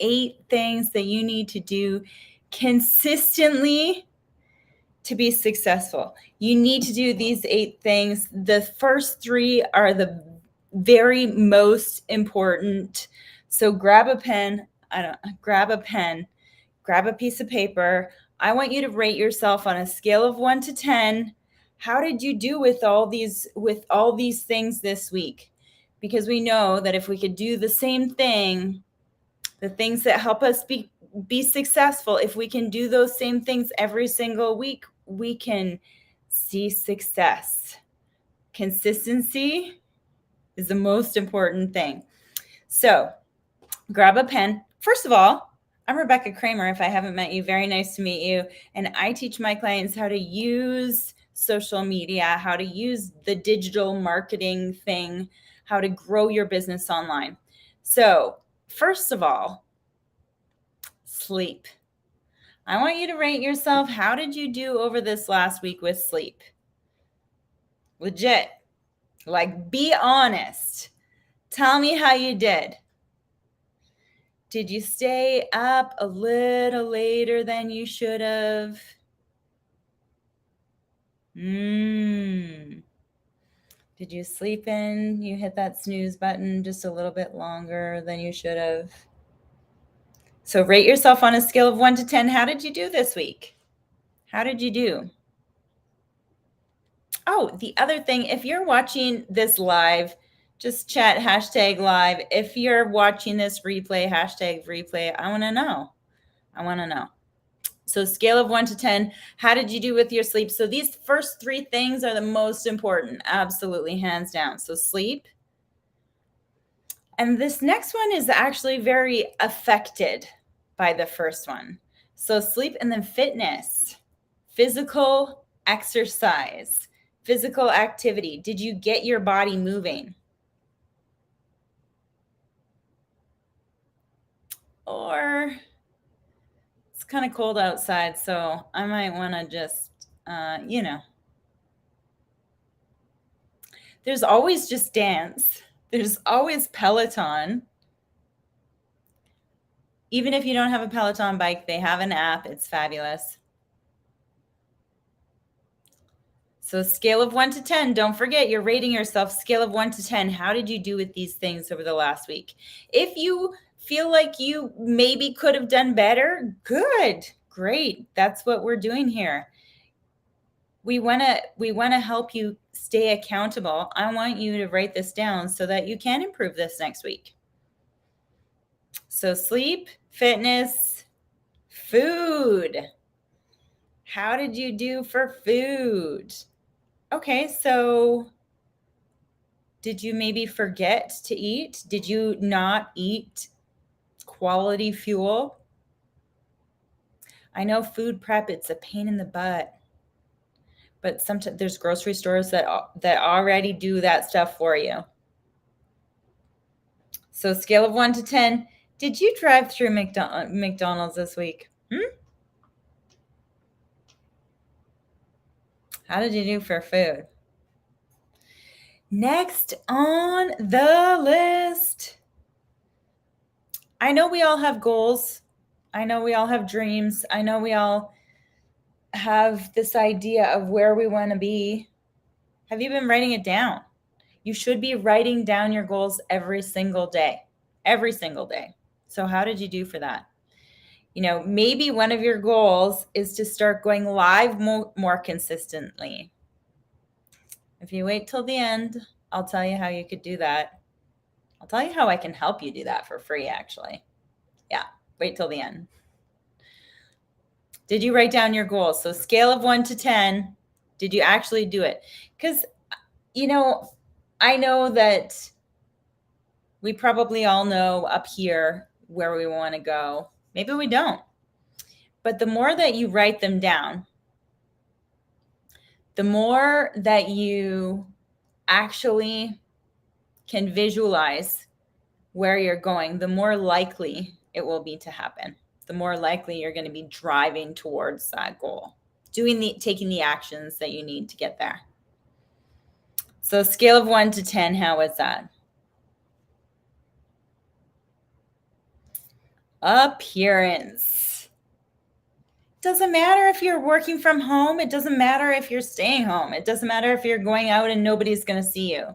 8 things that you need to do consistently to be successful. You need to do these 8 things. The first 3 are the very most important. So grab a pen, grab a piece of paper. I want you to rate yourself on a scale of 1 to 10. How did you do with all these things this week? Because we know that if we could do the same thing, the things that help us be successful, if we can do those same things every single week, we can see success. Consistency is the most important thing. So grab a pen. First of all, I'm Rebecca Cramer. If I haven't met you, very nice to meet you. And I teach my clients how to use social media, how to use the digital marketing thing, how to grow your business online. So first of all, sleep. I want you to rate yourself. How did you do over this last week with sleep? Legit. Like, be honest. Tell me how you did. Did you stay up a little later than you should have? Did you sleep in? You hit that snooze button just a little bit longer than you should have? So rate yourself on a scale of 1 to 10. How did you do this week? How did you do? Oh, the other thing, if you're watching this live, just chat #live. If you're watching this replay, #replay, I want to know. So scale of 1 to 10, how did you do with your sleep? So these first 3 things are the most important, absolutely, hands down. So sleep. And this next one is actually very affected by the first one. So sleep, and then fitness, physical exercise, physical activity. Did you get your body moving? Or it's kind of cold outside, so I might want to just, there's always Just Dance. There's always Peloton. Even if you don't have a Peloton bike, they have an app. It's fabulous. So scale of 1 to 10, don't forget you're rating yourself. Scale of 1 to 10. How did you do with these things over the last week? If you feel like you maybe could have done better, good, great. That's what we're doing here. We want to help you stay accountable. I want you to write this down so that you can improve this next week. So sleep, fitness, food. How did you do for food? Okay, so did you maybe forget to eat? Did you not eat quality fuel? I know food prep, it's a pain in the butt, but sometimes there's grocery stores that already do that stuff for you. So scale of 1 to 10, did you drive through McDonald's this week? How did you do for food? Next on the list, I know we all have goals. I know we all have dreams. I know we all have this idea of where we want to be. Have you been writing it down? You should be writing down your goals every single day. Every single day. So how did you do for that? Maybe one of your goals is to start going live more consistently. If you wait till the end, I'll tell you how you could do that. I'll tell you how I can help you do that for free, actually. Yeah, wait till the end. Did you write down your goals? So scale of 1 to 10, did you actually do it? Because, I know that we probably all know up here where we want to go. Maybe we don't. But the more that you write them down, the more that you actually can visualize where you're going, the more likely it will be to happen. The more likely you're going to be driving towards that goal, taking the actions that you need to get there. So scale of 1 to 10, how was that? appearance. Doesn't matter if you're working from home. It doesn't matter if you're staying home. It doesn't matter if you're going out and nobody's going to see you.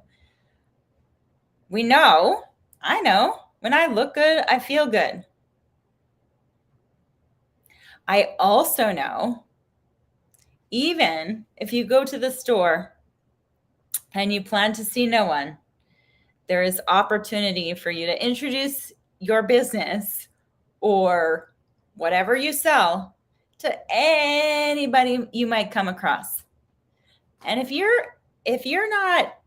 We know, I know, when I look good, I feel good. I also know, even if you go to the store and you plan to see no one, there is opportunity for you to introduce your business or whatever you sell to anybody you might come across. And if you're not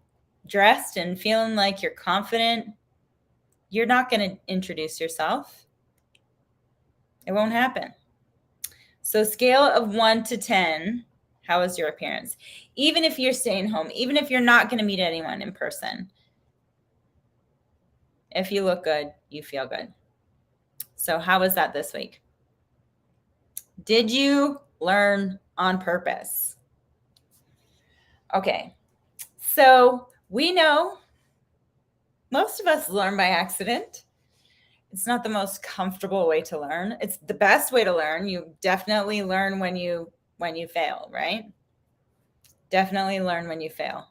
dressed and feeling like you're confident, you're not going to introduce yourself. It won't happen. So scale of 1 to 10, how is your appearance? Even if you're staying home, even if you're not going to meet anyone in person, if you look good, you feel good. So how was that this week? Did you learn on purpose? Okay, so we know most of us learn by accident. It's not the most comfortable way to learn. It's the best way to learn. You definitely learn when you fail, right? Definitely learn when you fail.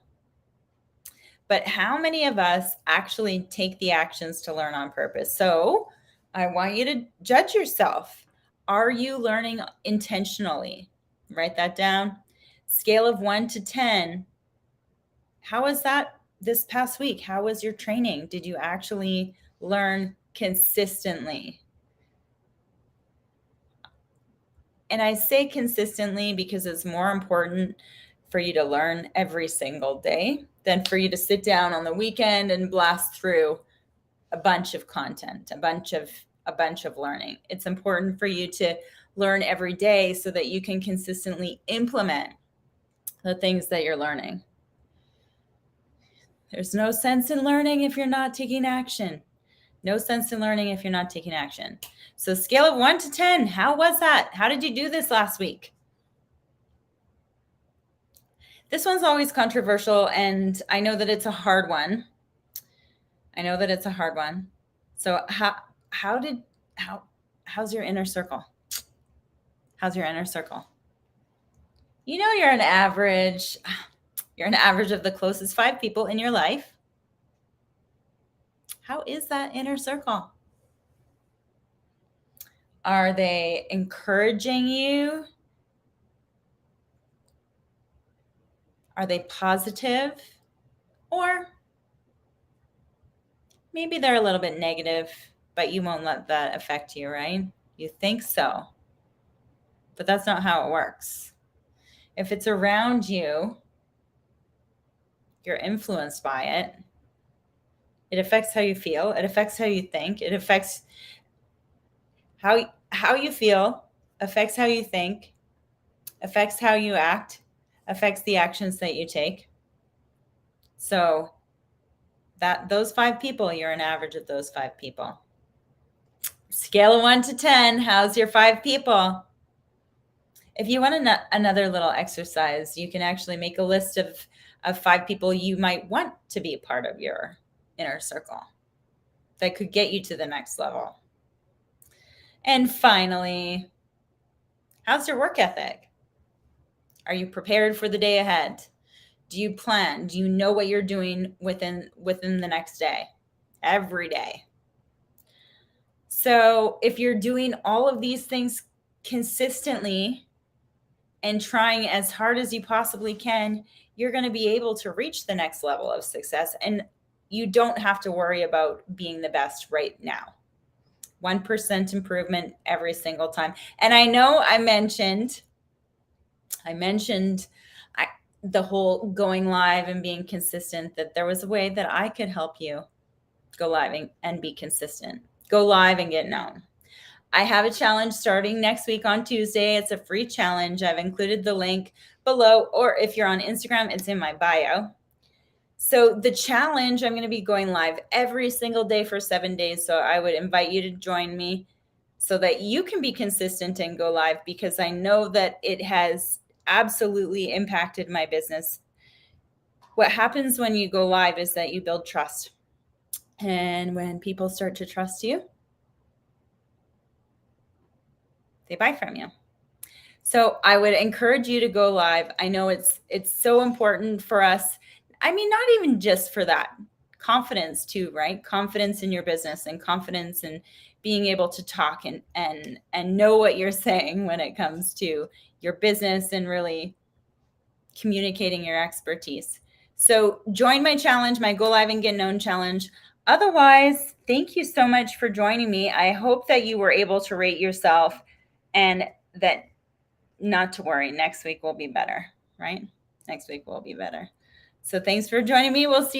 But how many of us actually take the actions to learn on purpose? So I want you to judge yourself. Are you learning intentionally? Write that down. Scale of 1 to 10. How was that this past week? How was your training? Did you actually learn consistently? And I say consistently because it's more important for you to learn every single day than for you to sit down on the weekend and blast through a bunch of content, a bunch of learning. It's important for you to learn every day so that you can consistently implement the things that you're learning. There's no sense in learning if you're not taking action. No sense in learning if you're not taking action. So scale of 1 to 10, how was that? How did you do this last week? This one's always controversial, and I know that it's a hard one. So how's your inner circle? How's your inner circle? You know you're an average of the closest 5 people in your life. How is that inner circle? Are they encouraging you? Are they positive? Or maybe they're a little bit negative, but you won't let that affect you, right? You think so. But that's not how it works. If it's around you, you're influenced by it. It affects how you feel. It affects how you think. It affects how you feel, affects how you think, affects how you act, affects the actions that you take. So those 5 people, you're an average of those 5 people. Scale of 1 to 10, how's your 5 people? If you want another little exercise, you can actually make a list of 5 people you might want to be part of your inner circle that could get you to the next level. And finally, how's your work ethic? Are you prepared for the day ahead? Do you plan? Do you know what you're doing within the next day? Every day. So if you're doing all of these things consistently and trying as hard as you possibly can, you're going to be able to reach the next level of success. And you don't have to worry about being the best right now. 1% improvement every single time. And I know I mentioned the whole going live and being consistent, that there was a way that I could help you go live and be consistent. Go live and get known. I have a challenge starting next week on Tuesday. It's a free challenge. I've included the link below, or if you're on Instagram, it's in my bio. So the challenge, I'm going to be going live every single day for 7 days. So I would invite you to join me so that you can be consistent and go live, because I know that it has absolutely impacted my business. What happens when you go live is that you build trust. And when people start to trust you, they buy from you. So I would encourage you to go live. I know it's so important for us. I mean, not even just for that, confidence too, right? Confidence in your business and confidence in being able to talk and know what you're saying when it comes to your business and really communicating your expertise. So join my challenge, my Go Live and Get Known challenge. Otherwise, thank you so much for joining me. I hope that you were able to rate yourself and that not to worry, next week will be better, right? Next week will be better. So thanks for joining me. We'll see